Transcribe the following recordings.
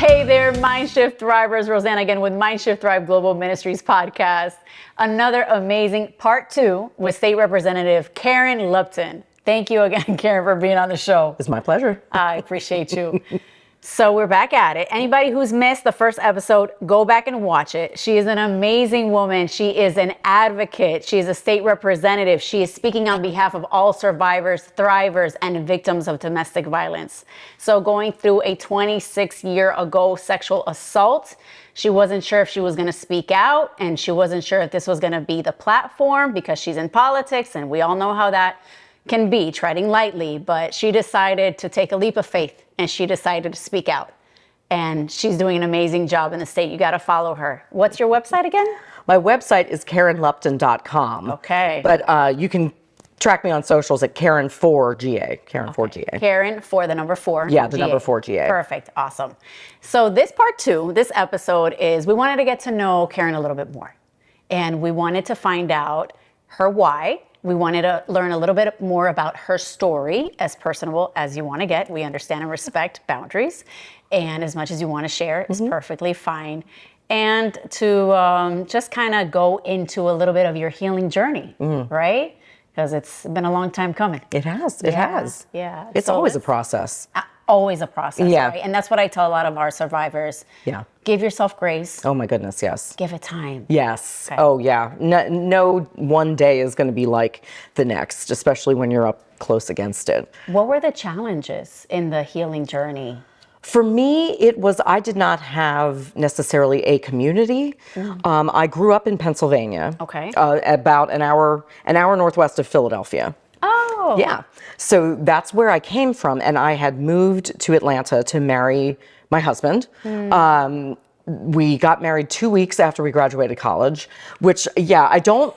Hey there, MindShift Thrivers. Rosanna again with MindShift Thrive Global Ministries podcast. Another amazing part 2 with State Representative Karen Lupton. Thank you again, Karen, for being on the show. It's my pleasure. I appreciate you. So we're back at it. Anybody who's missed the first episode, go back and watch it. She is an amazing woman. She is an advocate. She is a state representative. She is speaking on behalf of all survivors, thrivers, and victims of domestic violence. So going through a 26-year-ago sexual assault, she wasn't sure if she was going to speak out, and she wasn't sure if this was going to be the platform because she's in politics, and we all know how that can be, treading lightly, but she decided to take a leap of faith and she decided to speak out. And she's doing an amazing job in the state. You got to follow her. What's your website again? My website is KarenLupton.com. Okay. But you can track me on socials at Karen4GA. Karen4GA. Karen for the number 4. Yeah, the number 4GA. Perfect. Awesome. So this part 2, this episode is we wanted to get to know Karen a little bit more. And we wanted to find out her why. We wanted to learn a little bit more about her story, as personable as you want to get. We understand and respect boundaries, and as much as you want to share is perfectly fine. And to just kind of go into a little bit of your healing journey, right? Because it's been a long time coming. It has. It has. Yeah. It's always a process. Always a process, Yeah. right? And that's what I tell a lot of our survivors. Yeah. Give yourself grace. Oh my goodness, yes. Give it time. Yes. Okay. Oh yeah. No one day is going to be like the next, especially when you're up close against it. What were the challenges in the healing journey? For me, I did not have necessarily a community. I grew up in Pennsylvania. Okay. About an hour northwest of Philadelphia. Oh. Yeah. So that's where I came from. And I had moved to Atlanta to marry my husband. We got married 2 weeks after we graduated college, which, yeah, I don't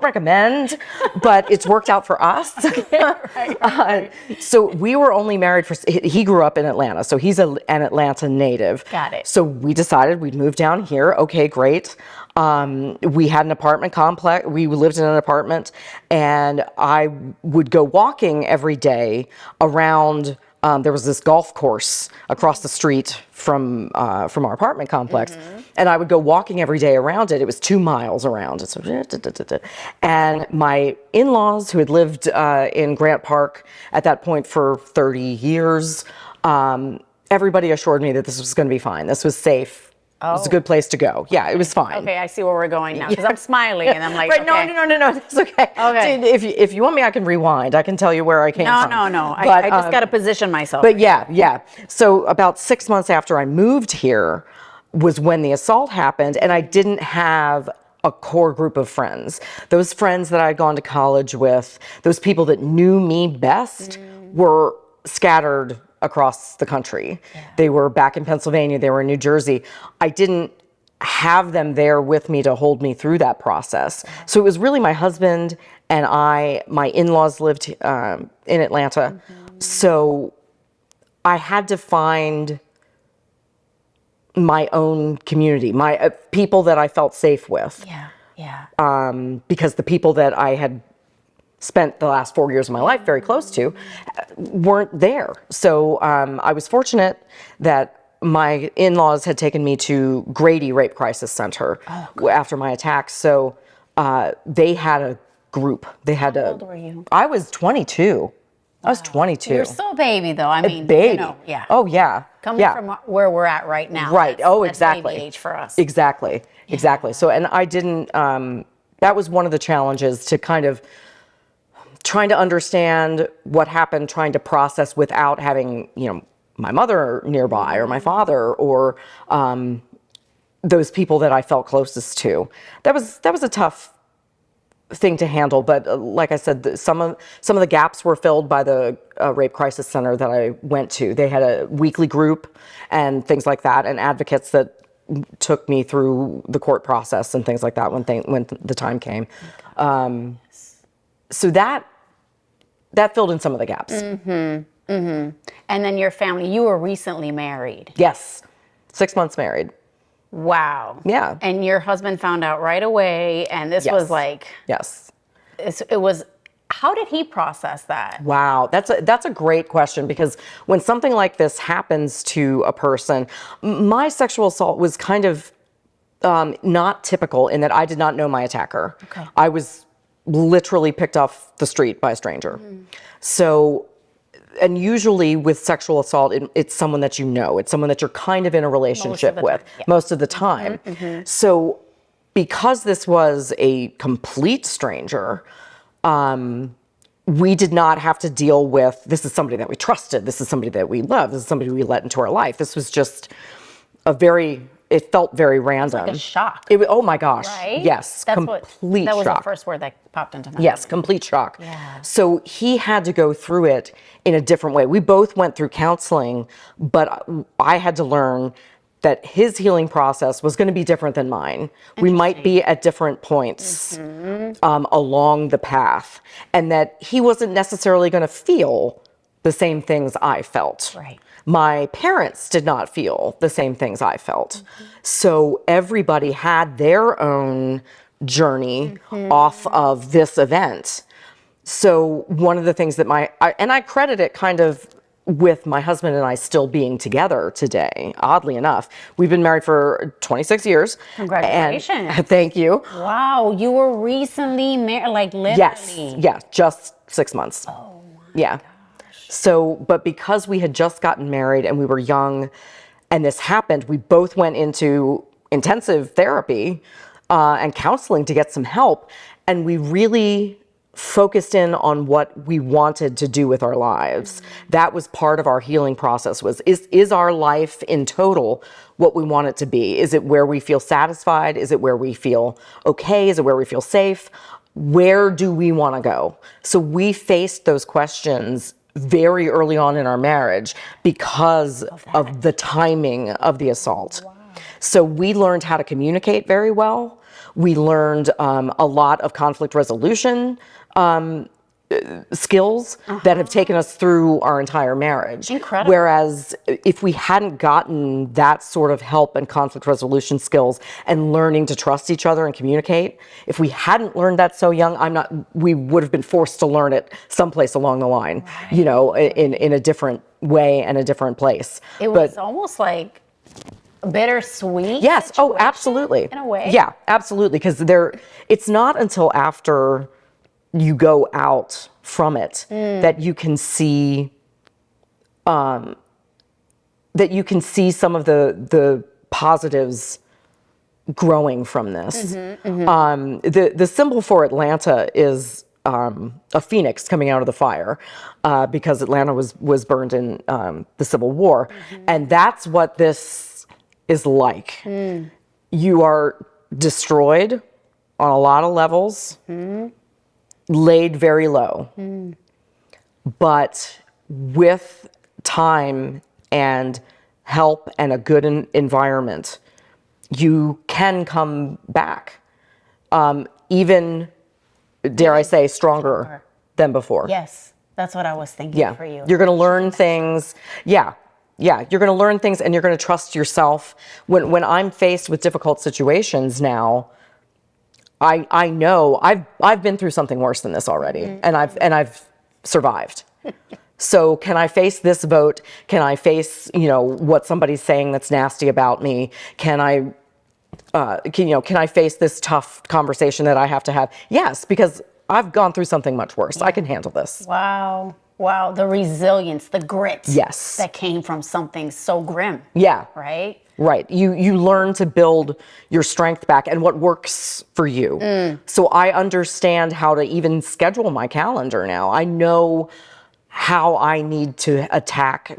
recommend, but it's worked out for us. Right. So we were only married he grew up in Atlanta, so he's an Atlanta native. Got it. So we decided we'd move down here. Okay, great. We had an apartment complex. We lived in an apartment, and I would go walking every day around. There was this golf course across the street from our apartment complex, and I would go walking every day around it. It was 2 miles around. And my in-laws, who had lived in Grant Park at that point for 30 years, everybody assured me that this was going to be fine. This was safe. It was a good place to go. Yeah, it was fine. Okay, I see where we're going now because I'm smiling and I'm like, right? okay. No, it's okay. Okay. If you want me, I can rewind. I can tell you where I came from. No. But, I just got to position myself. But yeah. So about 6 months after I moved here was when the assault happened, and I didn't have a core group of friends. Those friends that I had gone to college with, those people that knew me best, were scattered across the country. Yeah. They were back in Pennsylvania, they were in New Jersey. I didn't have them there with me to hold me through that process. So it was really my husband and my in-laws lived in Atlanta. So I had to find my own community, my people that I felt safe with. Yeah. Because the people that I had spent the last 4 years of my life very close to weren't there. So I was fortunate that my in-laws had taken me to Grady Rape Crisis Center after my attack. So they had a group. How old were you? I was 22. I was 22. You're still a baby though. I mean, baby. Yeah. Oh yeah. Coming from where we're at right now. Right. That's Exactly. baby age for us. Exactly. So, and I didn't, that was one of the challenges, to kind of trying to understand what happened, trying to process without having, my mother nearby or my father or those people that I felt closest to. That was a tough thing to handle. But like I said, some of the gaps were filled by the Rape Crisis Center that I went to. They had a weekly group and things like that, and advocates that took me through the court process and things like that when the time came. So that filled in some of the gaps. And then your family, you were recently married. Yes, 6 months married. Wow. Yeah. And your husband found out right away, and this was like... Yes. It was How did he process that? Wow, that's a great question, because when something like this happens to a person, my sexual assault was kind of not typical in that I did not know my attacker. Okay. I was literally picked off the street by a stranger. So, and usually with sexual assault, it's someone that you know. It's someone that you're kind of in a relationship with most of the time. So because this was a complete stranger, we did not have to deal with, this is somebody that we trusted, this is somebody that we loved, this is somebody we let into our life. This was just it felt very random. Like a shock. Oh my gosh. Right? Yes, That complete was shock. the first word that popped into my Yes, mind. complete shock. Yeah. So he had to go through it in a different way. We both went through counseling, but I had to learn that his healing process was going to be different than mine. We might be at different points along the path, and that he wasn't necessarily going to feel the same things I felt. Right. My parents did not feel the same things I felt. So everybody had their own journey off of this event. So one of the things that I credit it kind of with my husband and I still being together today, oddly enough. We've been married for 26 years. Congratulations. And, thank you. Wow, you were recently married, like literally. Yes, yeah, just 6 months. Oh my Yeah. So, but because we had just gotten married and we were young and this happened, we both went into intensive therapy and counseling to get some help. And we really focused in on what we wanted to do with our lives. That was part of our healing process, is our life in total what we want it to be? Is it where we feel satisfied? Is it where we feel okay? Is it where we feel safe? Where do we want to go? So we faced those questions very early on in our marriage because of the timing of the assault. Wow. So we learned how to communicate very well. We learned a lot of conflict resolution skills that have taken us through our entire marriage. Incredible. Whereas if we hadn't gotten that sort of help and conflict resolution skills and learning to trust each other and communicate, if we hadn't learned that so young, we would have been forced to learn it someplace along the line, you know, in a different way and a different place. It was almost like bittersweet. Yes. Oh, situation, absolutely. in a way. Yeah, absolutely. Because it's not until after you go out from it that you can see some of the positives growing from this. The symbol for Atlanta is a phoenix coming out of the fire, because Atlanta was burned in the Civil War, and that's what this is like. You are destroyed on a lot of levels, laid very low, but with time and help and a good environment, you can come back, even, dare I say, stronger than before. Yes, that's what I was thinking for you. You're going to learn things. Yeah, you're going to learn things, and you're going to trust yourself. When I'm faced with difficult situations now, I know I've been through something worse than this already, and I've survived. So can I face this vote? Can I face, what somebody's saying that's nasty about me? Can I face this tough conversation that I have to have? Yes, because I've gone through something much worse. I can handle this. Wow. The resilience, the grit. Yes. That came from something so grim. Yeah. Right? Right. You learn to build your strength back and what works for you. So I understand how to even schedule my calendar now. I know how I need to attack,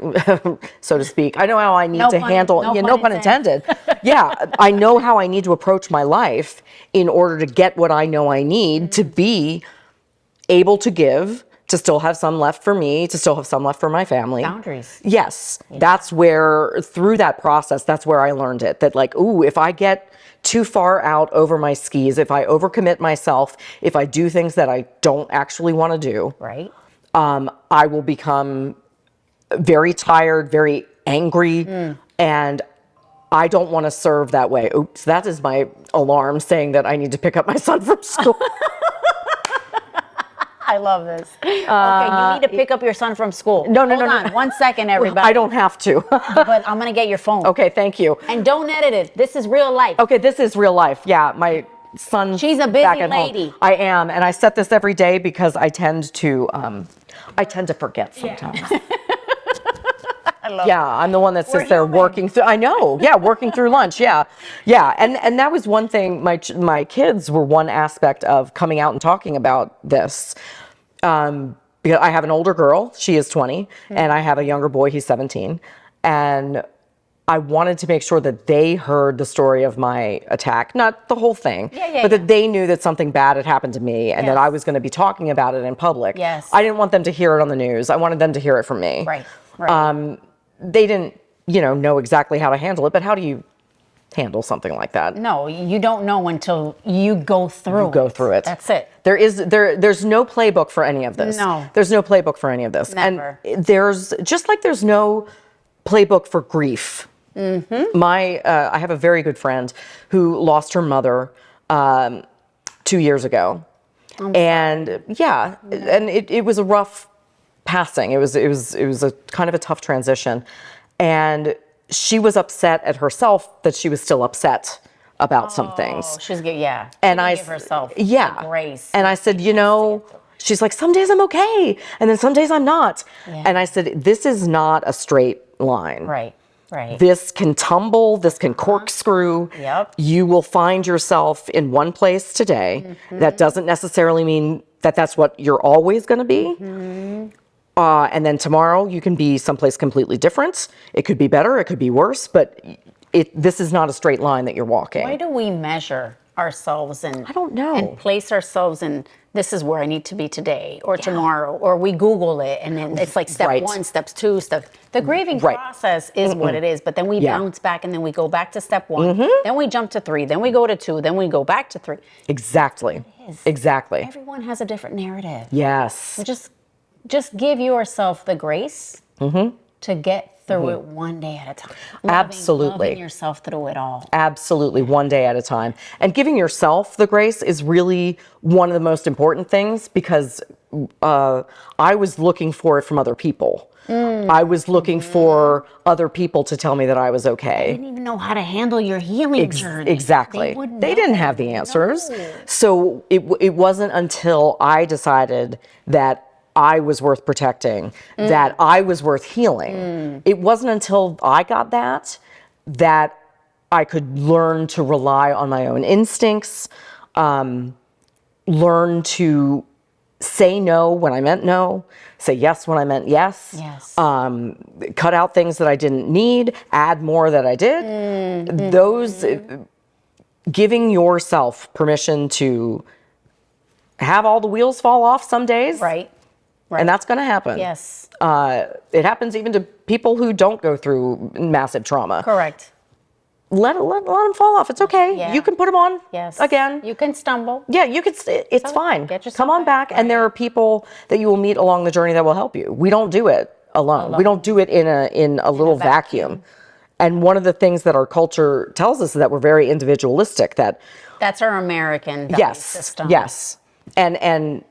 so to speak. I know how I need to handle, no pun intended. Yeah, I know how I need to approach my life in order to get what I know I need to be able to give, to still have some left for me, to still have some left for my family. Boundaries. Yes, that's where, through that process, that's where I learned it. That if I get too far out over my skis, if I overcommit myself, if I do things that I don't actually want to do, right, I will become very tired, very angry, and I don't want to serve that way. Oops, that is my alarm saying that I need to pick up my son from school. I love this. Okay, you need to pick up your son from school. No, Hold on, 1 second, everybody. I don't have to. But I'm going to get your phone. Okay, thank you. And don't edit it. This is real life. Okay, this is real life. Yeah, my son. She's a busy back at lady. Home. I am, and I set this every day because I tend to forget sometimes. Yeah, I'm the one that sits there working through. I know. Yeah, working through lunch. Yeah, yeah. And that was one thing. My kids were one aspect of coming out and talking about this. Because I have an older girl. She is 20, and I have a younger boy. He's 17, and I wanted to make sure that they heard the story of my attack, not the whole thing, but that they knew that something bad had happened to me and that I was going to be talking about it in public. Yes. I didn't want them to hear it on the news. I wanted them to hear it from me. Right. Right. They didn't, know exactly how to handle it, but how do you handle something like that? No, you don't know until you go through it. That's it. There's no playbook for any of this. No. There's no playbook for any of this. Never. And there's no playbook for grief. Mm-hmm. I have a very good friend who lost her mother 2 years ago. And it was a rough passing. It was a kind of a tough transition. And she was upset at herself that she was still upset about some things. She's good, yeah. And I I give herself yeah. the grace. And I said, she's like, some days I'm okay, and then some days I'm not. Yeah. And I said, this is not a straight line. Right. Right. This can tumble, this can corkscrew. Yep. You will find yourself in one place today. Mm-hmm. That doesn't necessarily mean that that's what you're always going to be. Mm-hmm. And then tomorrow you can be someplace completely different. It could be better, it could be worse, but this is not a straight line that you're walking. Why do we measure ourselves and I don't know. And place ourselves in this is where I need to be today or tomorrow, or we Google it and then it's like step 1, steps 2, the grieving process is what it is, but then we bounce back and then we go back to step 1, then we jump to 3, then we go to 2, then we go back to 3. Exactly. Exactly. Everyone has a different narrative. Yes. So just give yourself the grace to get through it one day at a time. Loving yourself through it all. Absolutely, one day at a time. And giving yourself the grace is really one of the most important things, because I was looking for it from other people. I was looking for other people to tell me that I was okay. They didn't even know how to handle your healing journey. Exactly. They didn't have the answers. No. So it wasn't until I decided that I was worth protecting, that I was worth healing. It wasn't until I got that I could learn to rely on my own instincts, learn to say no when I meant no, say yes when I meant yes, cut out things that I didn't need, add more that I did. Those, giving yourself permission to have all the wheels fall off some days. Right. And that's going to happen. Yes. It happens even to people who don't go through massive trauma. Correct. Let them fall off. It's okay. Yeah. You can put them on again. You can stumble. Yeah, you can. It's fine. Come on back. And there are people that you will meet along the journey that will help you. We don't do it alone. We don't do it in a little vacuum. And one of the things that our culture tells us is that we're very individualistic. That's our American value system. Yes. And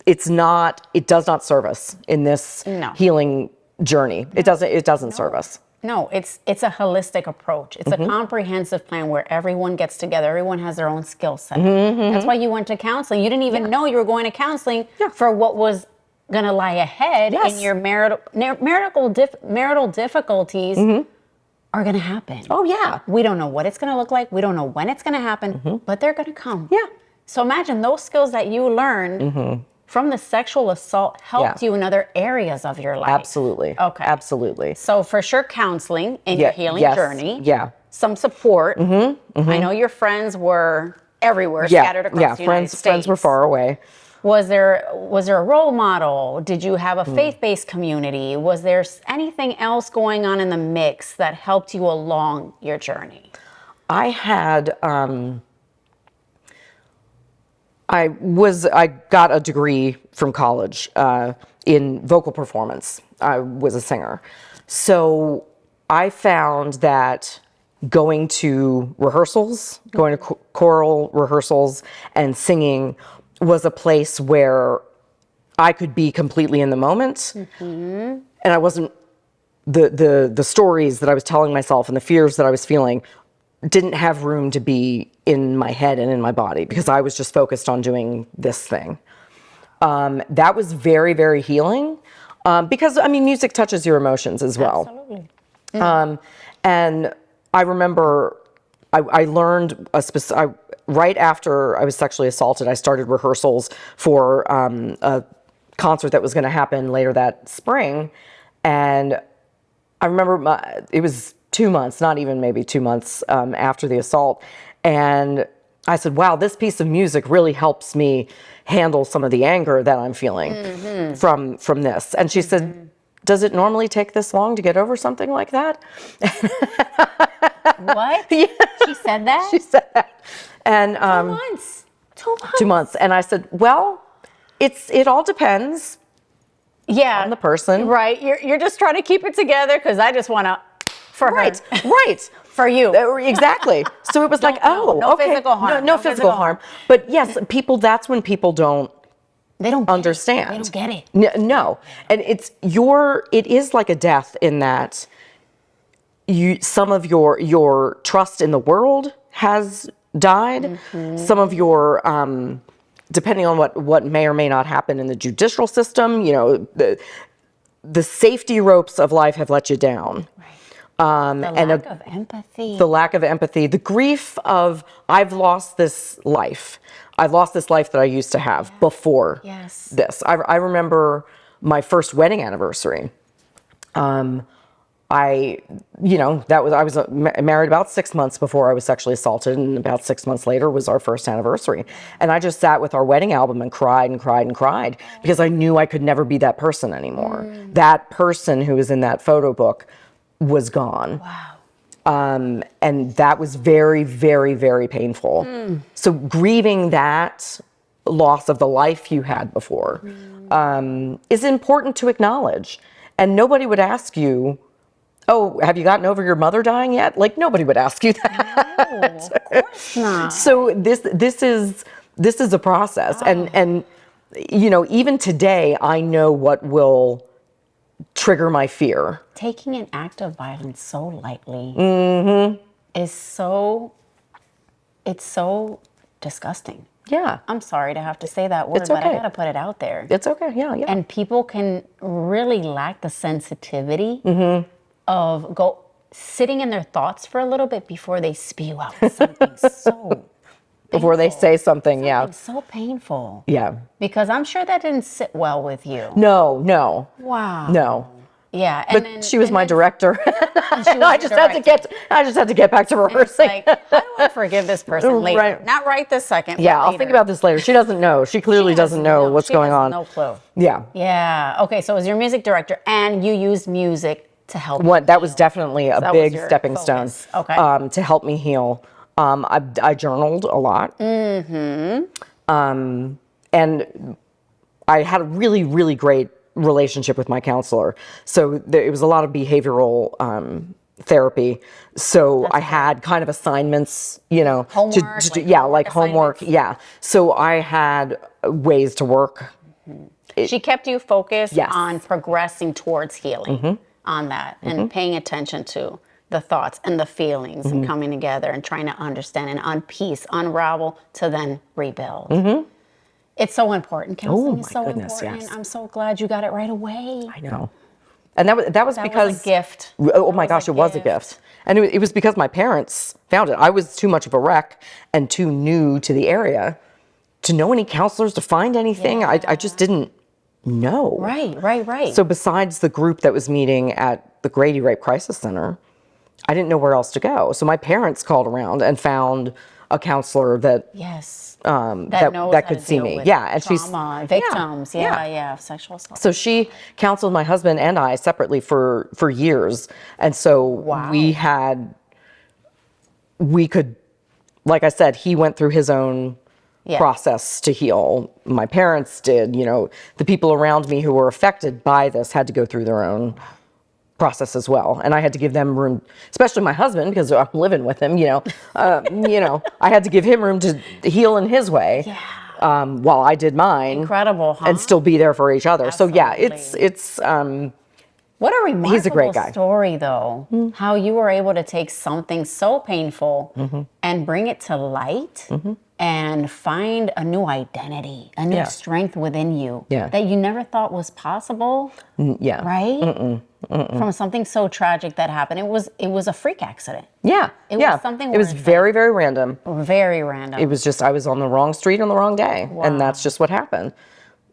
it does not serve us in this healing journey. It doesn't serve us. No, it's a holistic approach. It's a comprehensive plan where everyone gets together. Everyone has their own skill set. That's why you went to counseling. You didn't even know you were going to counseling for what was going to lie ahead in your marital difficulties are going to happen. Oh, yeah. We don't know what it's going to look like. We don't know when it's going to happen, but they're going to come. Yeah. So imagine those skills that you learned from the sexual assault helped you in other areas of your life. Absolutely. Okay. Absolutely. So for sure, counseling in your healing journey. Yeah. Some support. I know your friends were everywhere, scattered across the United States. Friends were far away. Was there a role model? Did you have a faith-based community? Was there anything else going on in the mix that helped you along your journey? I had, I got a degree from college in vocal performance. I was a singer. So I found that going to rehearsals, going to choral rehearsals and singing was a place where I could be completely in the moment, and I wasn't, the stories that I was telling myself and the fears that I was feeling didn't have room to be in my head and in my body, because I was just focused on doing this thing. That was very, very healing, because, I mean, music touches your emotions as well. Absolutely. And I remember I learned right after I was sexually assaulted, I started rehearsals for a concert that was going to happen later that spring. And I remember it was 2 months, not even maybe 2 months after the assault. And I said, wow, this piece of music really helps me handle some of the anger that I'm feeling from this. And she said, does it normally take this long to get over something like that? What? Yeah. She said that? She said that. And 2 months. 2 months. 2 months. And I said, well, it all depends Yeah. on the person. Right. You're just trying to keep it together because I just want to, for Right, her. right. For you. Exactly. So it was like, no okay. physical harm. No physical harm. But yes, that's when people don't They don't get understand. It. They don't get it. No. And it is like a death in that some of your trust in the world has died. Some of your, depending on what may or may not happen in the judicial system, the safety ropes of life have let you down. The lack of empathy. The grief of, I've lost this life. I've lost this life that I used to have before this. I remember my first wedding anniversary. I was married about 6 months before I was sexually assaulted, and about 6 months later was our first anniversary. And I just sat with our wedding album and cried and cried and cried, because I knew I could never be that person anymore. That person who was in that photo book was gone. Wow. And that was very, very, very painful. So grieving that loss of the life you had before is important to acknowledge. And nobody would ask you, oh, have you gotten over your mother dying yet? Like, nobody would ask you that. No, of course not. So this is a process. And even today, I know what will trigger my fear. Taking an act of violence so lightly is it's so disgusting. Yeah. I'm sorry to have to say that word, It's but I okay. gotta put it out there. It's okay. Yeah. And people can really lack the sensitivity of sitting in their thoughts for a little bit before they spew out something so Before they say something, Something so painful. Yeah. Because I'm sure that didn't sit well with you. No. Wow. No. Yeah. But she was my director. I just had to get back to rehearsing. It's like, how do I forgive this person later? Right. Not right this second. Yeah, but I'll later. think about this later. She doesn't know. She clearly doesn't know what's going on. No clue. Yeah. Yeah. Okay. So as your music director, and you used music to help. That was definitely a that big was your stepping focus. stone. Okay. To help me heal. I journaled a lot. And I had a really, really great relationship with my counselor. So it was a lot of behavioral therapy. So I had kind of assignments, Homework, to do, like like homework. assignments. Yeah. So I had ways to work. She kept you focused Yes. on progressing towards healing on that and paying attention to the thoughts and the feelings and coming together and trying to understand and unravel to then rebuild. It's so important. Counseling is so goodness, important. yes. I'm so glad you got it right away. I know. And that was because Was a gift. Oh my gosh, it was a gift. And it was because my parents found it. I was too much of a wreck and too new to the area to know any counselors, to find anything. I just didn't know. Right. So besides the group that was meeting at the Grady Rape Crisis Center, I didn't know where else to go. So my parents called around and found a counselor that Yes. knows that that how could to see deal me. with Yeah, and trauma, victims. Yeah, sexual assault. So she counseled my husband and I separately for years. And so we could, like I said, he went through his own process to heal. My parents did, the people around me who were affected by this had to go through their own process as well. And I had to give them room, especially my husband, because I'm living with him, I had to give him room to heal in his way. while I did mine. Incredible, huh? And still be there for each other. Absolutely. So yeah, it's what a remarkable he's a great guy. story, though. How you were able to take something so painful and bring it to light and find a new identity, a new strength within you that you never thought was possible. Yeah. Right? From something so tragic that happened. It was a freak accident. Yeah. It was something. It was very, very random. Very random. It was just I was on the wrong street on the wrong day, and that's just what happened.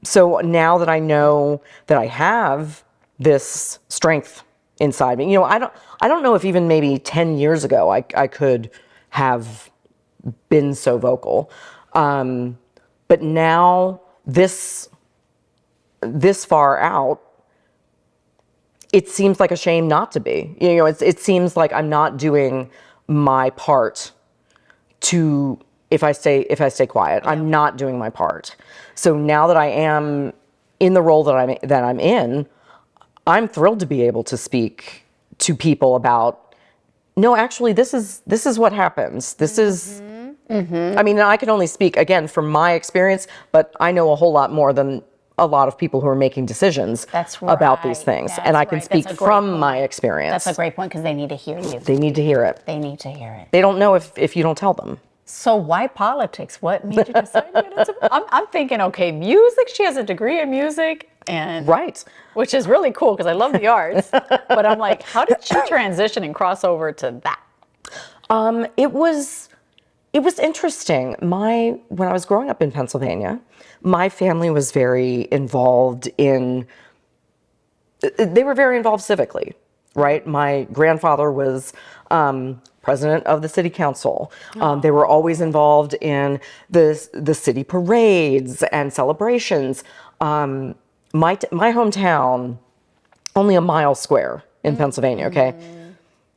So now that I know that I have this strength inside me, I don't know if even maybe 10 years ago I could have been so vocal, but now this far out, it seems like a shame not to be. It seems like I'm not doing my part to. If I stay quiet, I'm not doing my part. So now that I am in the role that I'm in, I'm thrilled to be able to speak to people about. No, actually, this is what happens. This is. I mean, I can only speak again from my experience, but I know a whole lot more than a lot of people who are making decisions about these things. And I can speak from my experience. That's a great point because they need to hear you. They need to hear it. They need to hear it. They don't know if you don't tell them. So why politics? What made you decide to get into I'm thinking, okay, music. She has a degree in music, and which is really cool because I love the arts. But I'm like, how did she transition and cross over to that? It was interesting. When I was growing up in Pennsylvania, my family was very involved they were very involved civically, right? My grandfather was president of the city council. They were always involved in the city parades and celebrations. My hometown, only a mile square in Pennsylvania, okay,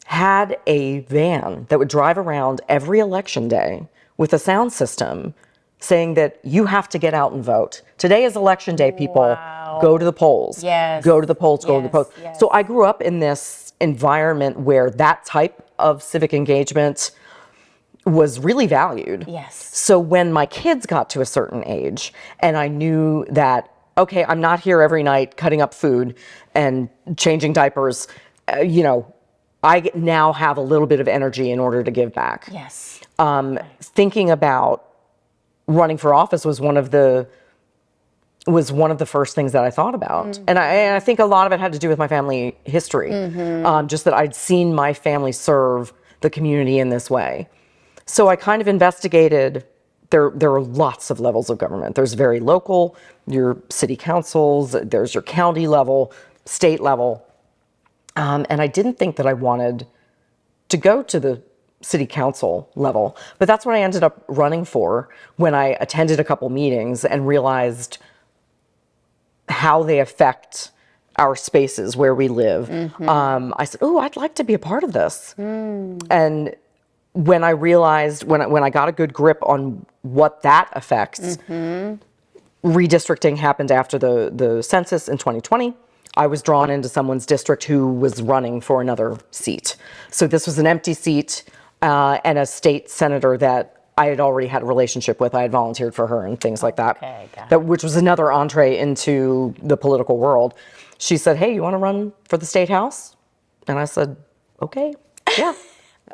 had a van that would drive around every election day with a sound system saying that you have to get out and vote. Today is election day, people. Wow. Go to the polls. Yes. Go to the polls, go to the polls. Yes. So I grew up in this environment where that type of civic engagement was really valued. Yes. So when my kids got to a certain age and I knew that, okay, I'm not here every night cutting up food and changing diapers, I now have a little bit of energy in order to give back. Yes. Thinking about running for office was one of the first things that I thought about. And I think a lot of it had to do with my family history. Just that I'd seen my family serve the community in this way. So I kind of investigated, there are lots of levels of government. There's very local, your city councils, there's your county level, state level. And I didn't think that I wanted to go to the city council level, but that's what I ended up running for when I attended a couple meetings and realized how they affect our spaces where we live. I said, oh, I'd like to be a part of this. And when I realized, when I got a good grip on what that affects, redistricting happened after the census in 2020. I was drawn into someone's district who was running for another seat. So this was an empty seat and a state senator that I had already had a relationship with. I had volunteered for her and things like that. Okay, got it. Which was another entree into the political world. She said, hey, you want to run for the state house? And I said, okay, yeah.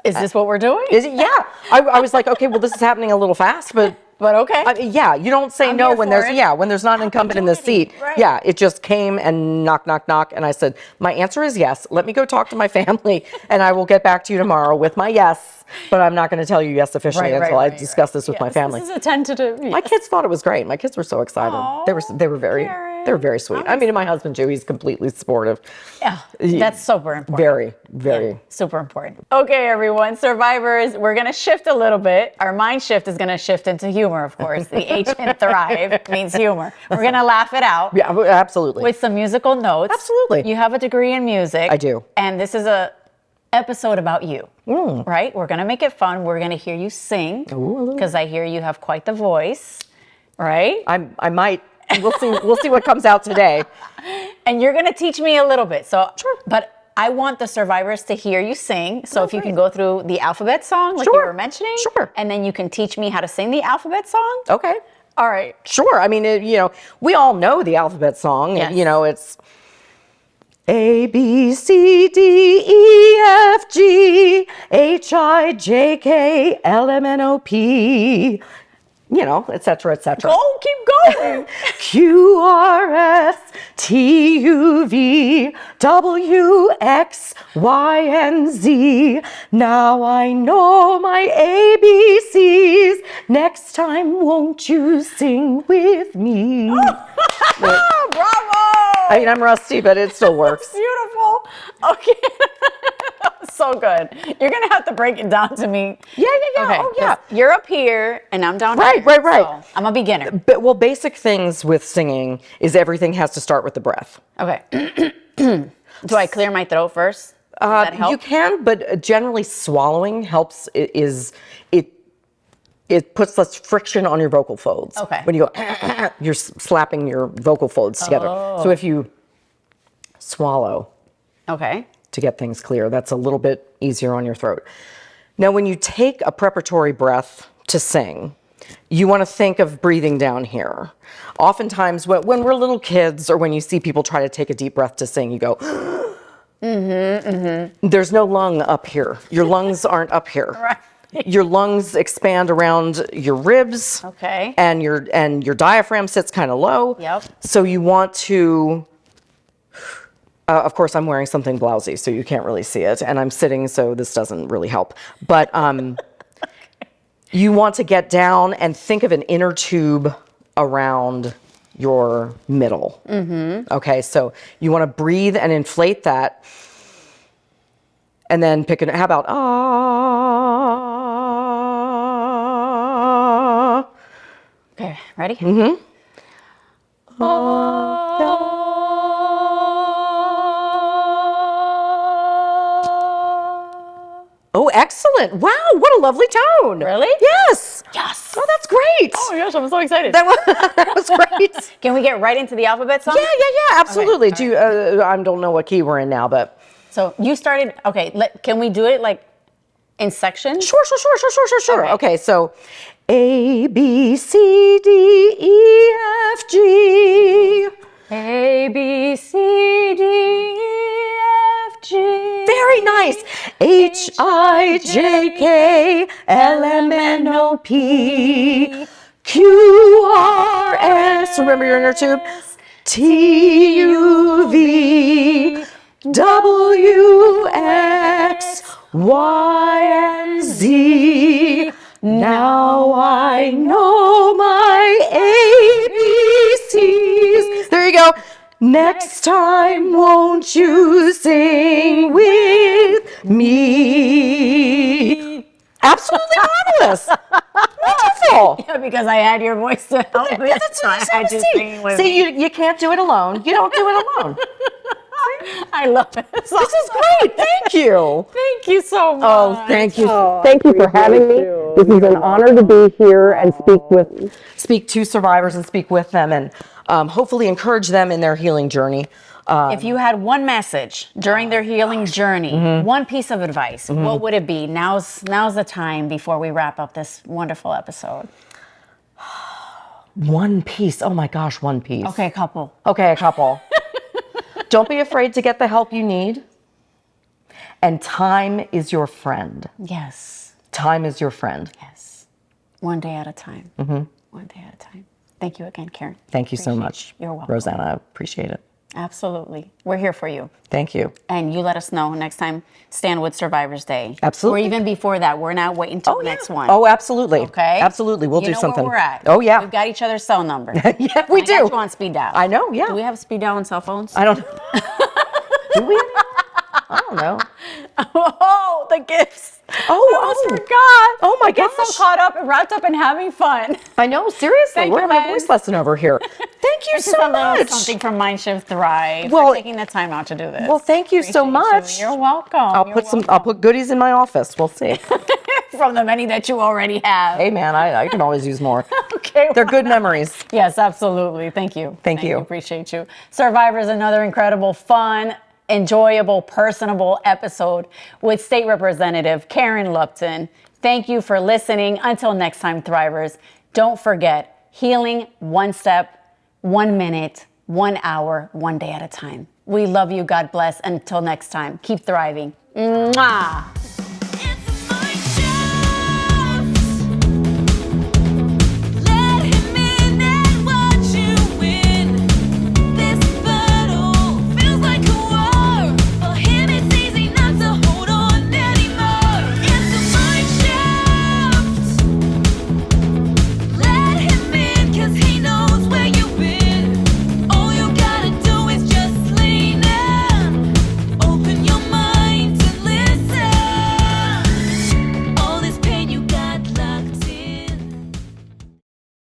Is this what we're doing? Is it? Yeah. I was like, okay, well, this is happening a little fast, but okay. yeah, you don't say no when there's when there's not an incumbent in the seat. Right. Yeah, it just came and knock, knock, knock. And I said, my answer is yes. Let me go talk to my family and I will get back to you tomorrow with my yes. But I'm not going to tell you yes officially until I discuss this with my family. This is a tentative. My kids thought it was great. My kids were so excited. They were very sweet. I mean, and my husband too, he's completely supportive. Yeah, that's super important. Very, very. Yeah, super important. Okay, everyone, survivors, we're going to shift a little bit. Our mind shift is going to shift into humor, of course. The H in thrive means humor. We're going to laugh it out. Yeah, absolutely. With some musical notes. Absolutely. You have a degree in music. I do. And this is a episode about you, right? We're going to make it fun. We're going to hear you sing because I hear you have quite the voice, right? I might. We'll see what comes out today. And you're going to teach me a little bit. So, but I want the survivors to hear you sing. So if you can go through the alphabet song like you were mentioning. Sure. And then you can teach me how to sing the alphabet song. Okay. All right. Sure. I mean, we all know the alphabet song. Yes. It's A, B, C, D, E, F, G, H, I, J, K, L, M, N, O, P, et cetera, et cetera. Oh, keep going. Q, R, S, T, U, V, W, X, Y, and Z. Now I know my ABCs. Next time, won't you sing with me? Bravo. I mean, I'm rusty, but it still works. Beautiful. Okay. So good. You're going to have to break it down to me. Yeah. Okay. Oh, yeah. You're up here and I'm down Right, here. right. So I'm a beginner. But, well, basic things with singing is everything has to start with the breath. Okay. Do I clear my throat first? Does that help? You can, but generally swallowing helps. It puts less friction on your vocal folds. Okay. When you go, you're slapping your vocal folds together. Oh. So if you swallow Okay. to get things clear, that's a little bit easier on your throat. Now, when you take a preparatory breath to sing, you want to think of breathing down here. Oftentimes, when we're little kids or when you see people try to take a deep breath to sing, you go, There's no lung up here. Your lungs aren't up here. Right. Your lungs expand around your ribs. Okay. And your diaphragm sits kind of low. Yep. So you want to, of course, I'm wearing something blousy, so you can't really see it. And I'm sitting, so this doesn't really help. But you want to get down and think of an inner tube around your middle. Mm-hmm. Okay, so you want to breathe and inflate that. And then how about ah? Okay. Ready? Mm-hmm. Oh, excellent. Wow, what a lovely tone. Really? Yes. Yes. Oh, that's great. Oh my gosh, I'm so excited. That was great. Can we get right into the alphabet song? Yeah, absolutely. Okay, Do you, I don't know what key we're in now, but. So you started, okay, can we do it like in sections? Sure. Okay. Okay, so A, B, C, D, E, F, G. A, B, C, D, E, F, G. Very nice. H, I, J, K, L, M, N, O, P, Q, R, S. Remember your inner tube? T, U, V, W, X, Y, and Z. Now I know my ABCs. There you go. Next time, won't you sing with me? Absolutely marvelous. Wonderful. Yeah, because I had your voice to help me. That's So I had you singing with me. See, you can't do it alone. You don't do it alone. I love it. This is great. Thank you. Thank you so much. Oh, thank you. Thank you for having me. This is an honor to be here and Speak to survivors and speak with them and hopefully encourage them in their healing journey. If you had one message during their healing journey, one piece of advice, what would it be? Now's the time before we wrap up this wonderful episode. One piece. Oh my gosh, one piece. Okay, couple. Okay, a couple. Don't be afraid to get the help you need. And time is your friend. Yes. Time is your friend. Yes. One day at a time. One day at a time. Thank you again, Karen. Thank you so much. You're welcome. Rosanna, I appreciate it. Absolutely. We're here for you. Thank you. And you let us know next time Stand with Survivors Day. Absolutely. Or even before that. We're not waiting until the next one. Oh, absolutely. Okay. Absolutely. We'll You do know something. Where we're at. Oh, yeah. We've got each other's cell number. Yeah, we I do. got you on speed dial. I know, yeah. Do we have speed dial on cell phones? I don't know. Do we? I don't know. Oh, the gifts. Oh, I almost oh. forgot. Oh, my I get gosh. so caught up and wrapped up in having fun. I know, seriously. Thank We're you, having a Len. voice lesson over here. Thank you This is so a little much. something from MindShift Thrive Well, for taking the time out to do this. Well, thank you so Appreciate you. much. You're welcome. I'll put goodies in my office. We'll see. from the many that you already have. Hey, man, I can always use more. Okay. They're good memories. Yes, absolutely. Thank you. Thank you. Appreciate you. Survivors, another incredible, fun, enjoyable, personable episode with State Representative Karen Lupton. Thank you for listening. Until next time, Thrivers, don't forget, healing one step, 1 minute, 1 hour, 1 day at a time. We love you. God bless. Until next time, keep thriving. Mwah!